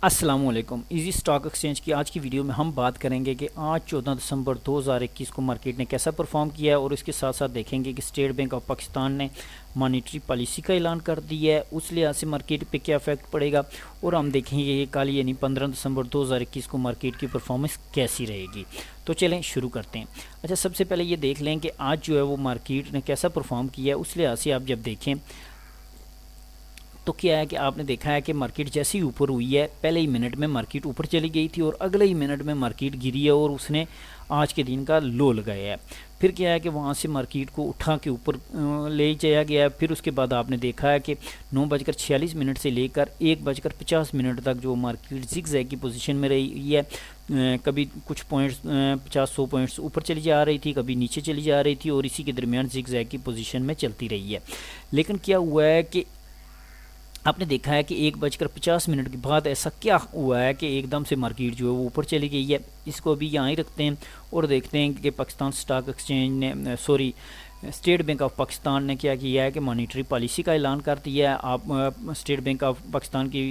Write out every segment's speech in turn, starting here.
अस्सलामुअलैकुम। Easy stock exchange की आज की वीडियो में हम बात करेंगे कि आज 14 दिसंबर 2021 को मार्केट ने कैसा परफॉर्म किया है और इसके साथ साथ देखेंगे कि स्टेट बैंक ऑफ पाकिस्तान ने मॉनेटरी पॉलिसी का ऐलान कर दिया है, उस लिहाज से मार्केट पे क्या इफेक्ट पड़ेगा। और हम देखेंगे कि कल यानी 15 दिसंबर 2021 को मार्केट की परफॉर्मेंस कैसी रहेगी। तो चलें शुरू करते हैं। अच्छा, सबसे पहले ये देख लें कि आज जो है वो मार्केट ने कैसा परफॉर्म किया है। उस लिहाज से आप जब देखें तो क्या है कि आपने देखा है कि मार्केट जैसे ही ऊपर हुई है, पहले ही मिनट में मार्केट ऊपर चली गई थी और अगले ही मिनट में मार्केट गिरी है और उसने आज के दिन का लो लगाया है। फिर क्या है कि वहाँ से मार्केट को उठा के ऊपर ले जाया गया है। फिर उसके बाद आपने देखा है कि 9:46 से लेकर 1:50 तक जो मार्केट जिगजैग की पोजीशन में रही है। कभी कुछ पॉइंट्स 50-100 पॉइंट्स ऊपर चली जा रही थी, कभी नीचे चली जा रही थी और इसी के दरमियान जिगजैग की पोजीशन में चलती रही है। लेकिन क्या हुआ है कि आपने देखा है कि 1:50 के बाद ऐसा क्या हुआ है कि एकदम से मार्केट जो है वो ऊपर चली गई है। इसको अभी यहाँ ही रखते हैं और देखते हैं कि पाकिस्तान स्टॉक एक्सचेंज ने स्टेट बैंक ऑफ पाकिस्तान ने क्या किया है कि मॉनेटरी पॉलिसी का ऐलान कर दिया है। आप स्टेट बैंक ऑफ पाकिस्तान की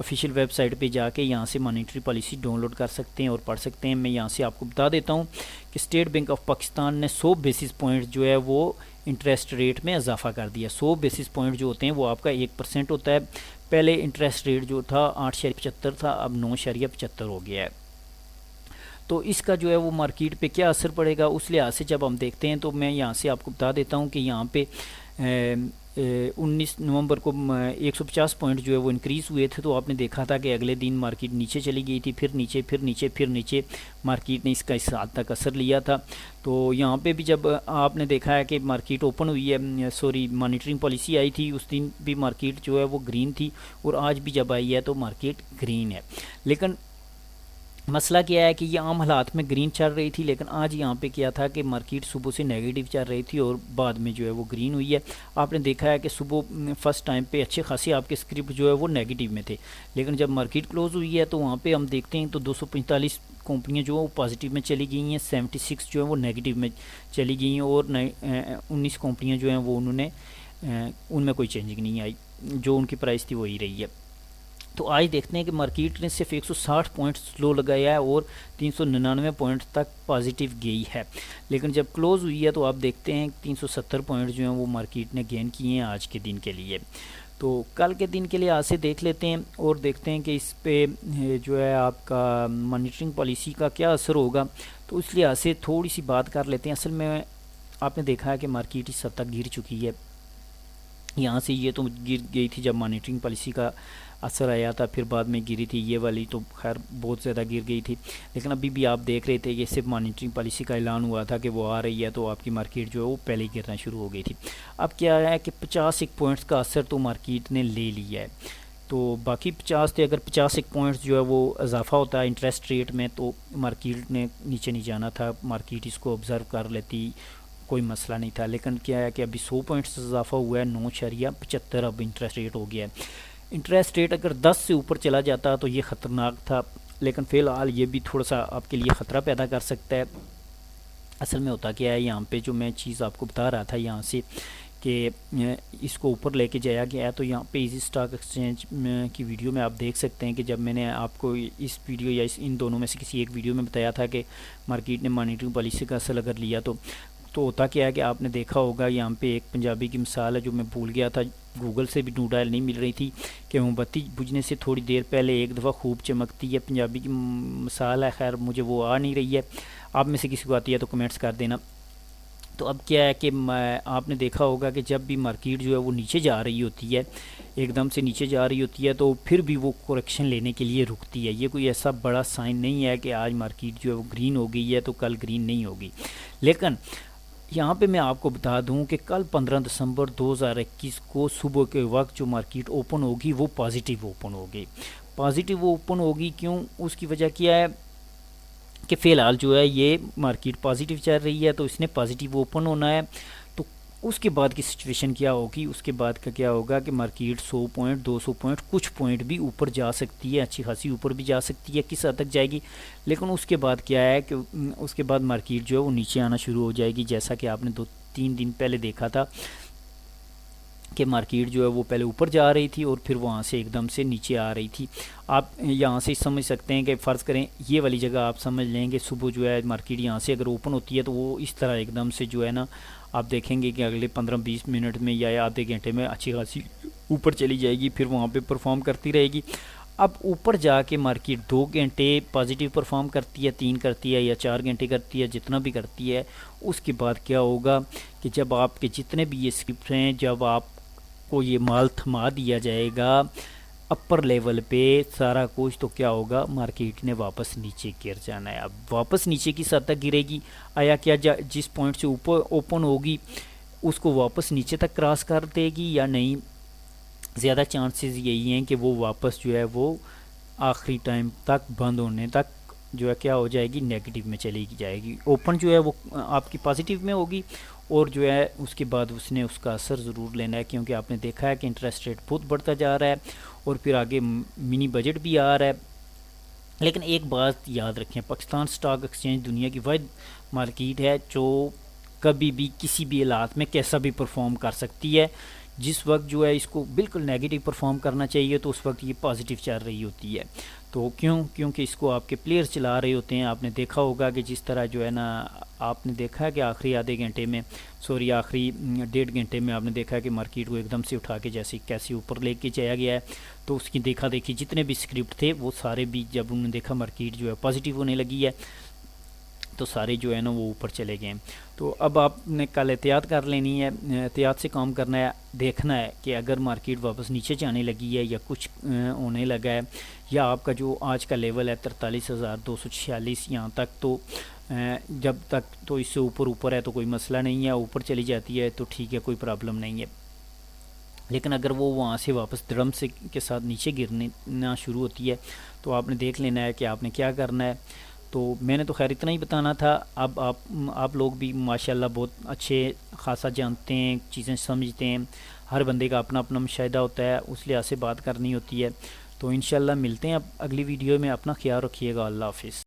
ऑफिशियल वेबसाइट पे जाके यहाँ से मॉनेटरी पॉलिसी डाउनलोड कर सकते हैं और पढ़ सकते हैं। मैं यहाँ से आपको बता देता हूँ कि स्टेट बैंक ऑफ पाकिस्तान ने 100 बेसिस पॉइंट जो है वो इंटरेस्ट रेट में इजाफा कर दिया। 100 बेसिस पॉइंट जो होते हैं वो आपका 1% होता है। पहले इंटरेस्ट रेट जो था 8.75 था, अब 9.75 हो गया है। तो इसका जो है वो मार्केट पे क्या असर पड़ेगा उस लिहाज से जब हम देखते हैं तो मैं यहाँ से आपको बता देता हूँ कि यहाँ पे 19 नवंबर को 150 पॉइंट जो है वो इंक्रीज़ हुए थे। तो आपने देखा था कि अगले दिन मार्केट नीचे चली गई थी, फिर नीचे फिर नीचे फिर नीचे मार्केट ने इसका इस हद तक असर लिया था। तो यहाँ पे भी जब आपने देखा है कि मार्केट ओपन हुई है, मॉनिटरिंग पॉलिसी आई थी, उस दिन भी मार्केट जो है वो ग्रीन थी और आज भी जब आई है तो मार्केट ग्रीन है। लेकिन मसला क्या है कि ये आम हालात में ग्रीन चल रही थी, लेकिन आज यहाँ पे क्या था कि मार्केट सुबह से नेगेटिव चल रही थी और बाद में जो है वो ग्रीन हुई है। आपने देखा है कि सुबह फर्स्ट टाइम पे अच्छे खासी आपके स्क्रिप्ट जो है वो नेगेटिव में थे, लेकिन जब मार्केट क्लोज हुई है तो वहाँ पे हम देखते हैं तो 245 कंपनियाँ जो है वो पॉजिटिव में चली गई हैं, 76 जो है वो नेगेटिव में चली गई हैं और 19 कंपनियाँ जो हैं वो उनमें कोई चेंजिंग नहीं आई, जो उनकी प्राइस थी वही रही है। तो आज देखते हैं कि मार्केट ने सिर्फ 160 पॉइंट्स लो लगाया है और 399 पॉइंट तक पॉजिटिव गई है। लेकिन जब क्लोज हुई है तो आप देखते हैं 370 पॉइंट जो हैं वो मार्केट ने गेन किए हैं आज के दिन के लिए। तो कल के दिन के लिए आज से देख लेते हैं और देखते हैं कि इस पे जो है आपका मॉनिटरिंग पॉलिसी का क्या असर होगा। तो इस लिहाज से थोड़ी सी बात कर लेते हैं। असल में आपने देखा है कि मार्केट इस हद तक गिर चुकी है। यहाँ से ये तो गिर गई थी जब मॉनिटरिंग पॉलिसी का असर आया था, फिर बाद में गिरी थी ये वाली, तो खैर बहुत ज़्यादा गिर गई थी। लेकिन अभी भी आप देख रहे थे कि सिर्फ मॉनिटरिंग पॉलिसी का ऐलान हुआ था कि वो आ रही है तो आपकी मार्केट जो है वो पहले ही गिरना शुरू हो गई थी। अब क्या है कि 50 पॉइंट्स का असर तो मार्केट ने ले लिया है। तो बाकी 50 थे, अगर 50 पॉइंट्स जो है वो इजाफा होता है इंटरेस्ट रेट में तो मार्केट ने नीचे नहीं जाना था, मार्केट इसको ऑब्ज़र्व कर लेती, कोई मसला नहीं था। लेकिन क्या है कि अभी 100 पॉइंट्स इजाफा हुआ है, 9.75 अब इंटरेस्ट रेट हो गया है। इंटरेस्ट रेट अगर 10 से ऊपर चला जाता तो ये ख़तरनाक था, लेकिन फ़िलहाल ये भी थोड़ा सा आपके लिए ख़तरा पैदा कर सकता है। असल में होता क्या है, यहाँ पे जो मैं चीज़ आपको बता रहा था यहाँ से कि इसको ऊपर लेके जाया गया है। तो यहाँ पे इजी स्टॉक एक्सचेंज की वीडियो में आप देख सकते हैं कि जब मैंने आपको इस वीडियो या इन दोनों में से किसी एक वीडियो में बताया था कि मार्केट ने मॉनिटरिंग पॉलिसी का असर अगर लिया तो होता क्या है कि आपने देखा होगा यहाँ पे एक पंजाबी की मिसाल है जो मैं भूल गया था, गूगल से भी ढूंढा नहीं मिल रही थी कि मोमबत्ती बुझने से थोड़ी देर पहले एक दफ़ा खूब चमकती है। पंजाबी की मिसाल है, खैर मुझे वो आ नहीं रही है, आप में से किसी को आती है तो कमेंट्स कर देना। तो अब क्या है कि आपने देखा होगा कि जब भी मार्केट जो है वो नीचे जा रही होती है, एकदम से नीचे जा रही होती है, तो फिर भी वो करेक्शन लेने के लिए रुकती है। ये कोई ऐसा बड़ा साइन नहीं है कि आज मार्केट जो है वो ग्रीन हो गई है तो कल ग्रीन नहीं होगी। लेकिन यहाँ पे मैं आपको बता दूं कि कल 15 दिसंबर 2021 को सुबह के वक्त जो मार्केट ओपन होगी वो पॉजिटिव ओपन होगी। पॉजिटिव ओपन होगी क्यों, उसकी वजह क्या है कि फ़िलहाल जो है ये मार्केट पॉजिटिव चल रही है तो इसने पॉजिटिव ओपन होना है। तो उसके बाद की सिचुएशन क्या होगी, उसके बाद का क्या होगा कि मार्केट 100 पॉइंट 200 पॉइंट कुछ पॉइंट भी ऊपर जा सकती है, अच्छी खासी ऊपर भी जा सकती है, किस हद तक जाएगी। लेकिन उसके बाद क्या है कि उसके बाद मार्केट जो है वो नीचे आना शुरू हो जाएगी, जैसा कि आपने 2-3 दिन पहले देखा था कि मार्केट जो है वो पहले ऊपर जा रही थी और फिर वहाँ से एकदम से नीचे आ रही थी। आप यहाँ से समझ सकते हैं कि फ़र्ज़ करें ये वाली जगह आप समझ लें कि सुबह जो है मार्केट यहाँ से अगर ओपन होती है तो वो इस तरह एकदम से जो है ना आप देखेंगे कि अगले 15-20 मिनट में या आधे घंटे में अच्छी खासी ऊपर चली जाएगी, फिर वहाँ पे परफॉर्म करती रहेगी। अब ऊपर जाके मार्केट 2 घंटे पॉजिटिव परफॉर्म करती है, 3 करती है या 4 घंटे करती है, जितना भी करती है, उसके बाद क्या होगा कि जब आपके जितने भी ये स्क्रिप्ट हैं, जब आपको ये माल थमा दिया जाएगा अपर लेवल पे सारा कुछ, तो क्या होगा, मार्केट ने वापस नीचे गिर जाना है। अब वापस नीचे की सतह तक गिरेगी, आया क्या जिस पॉइंट से ऊपर ओपन होगी उसको वापस नीचे तक क्रॉस कर देगी या नहीं। ज़्यादा चांसेस यही हैं कि वो वापस जो है वो आखिरी टाइम तक बंद होने तक जो है क्या हो जाएगी, नेगेटिव में चली जाएगी। ओपन जो है वो आपकी पॉजिटिव में होगी और जो है उसके बाद उसने उसका असर ज़रूर लेना है, क्योंकि आपने देखा है कि इंटरेस्ट रेट बहुत बढ़ता जा रहा है और फिर आगे मिनी बजट भी आ रहा है। लेकिन एक बात याद रखें, पाकिस्तान स्टॉक एक्सचेंज दुनिया की वाहिद मार्केट है जो कभी भी किसी भी हालात में कैसा भी परफॉर्म कर सकती है। जिस वक्त जो है इसको बिल्कुल नेगेटिव परफॉर्म करना चाहिए तो उस वक्त ये पॉजिटिव चल रही होती है। तो क्योंकि इसको आपके प्लेयर चला रहे होते हैं। आपने देखा होगा कि जिस तरह जो है ना, आपने देखा है कि आखिरी आधे घंटे में, सॉरी आखिरी 1.5 घंटे में आपने देखा है कि मार्केट को एकदम से उठा के जैसे कैसे ऊपर लेके जाया गया है। तो उसकी देखा देखी जितने भी स्क्रिप्ट थे वो सारे भी, जब उन्होंने देखा मार्केट जो है पॉजिटिव होने लगी है, तो सारे जो है ना वो ऊपर चले गए। तो अब आपने कल एहतियात कर लेनी है, एहतियात से काम करना है। देखना है कि अगर मार्केट वापस नीचे जाने लगी है या कुछ होने लगा है, या आपका जो आज का लेवल है 43,246 यहाँ तक, तो जब तक तो इससे ऊपर है तो कोई मसला नहीं है, ऊपर चली जाती है तो ठीक है, कोई प्रॉब्लम नहीं है। लेकिन अगर वो वहाँ से वापस धड़म से के साथ नीचे गिरना शुरू होती है तो आपने देख लेना है कि आपने क्या करना है। तो मैंने तो खैर इतना ही बताना था। अब आप लोग भी माशाल्लाह बहुत अच्छे खासा जानते हैं, चीज़ें समझते हैं। हर बंदे का अपना अपना मुशाहिदा होता है, उस लिहाज से बात करनी होती है। तो इंशाल्लाह मिलते हैं अब अगली वीडियो में। अपना ख्याल रखिएगा। अल्लाह हाफिज़।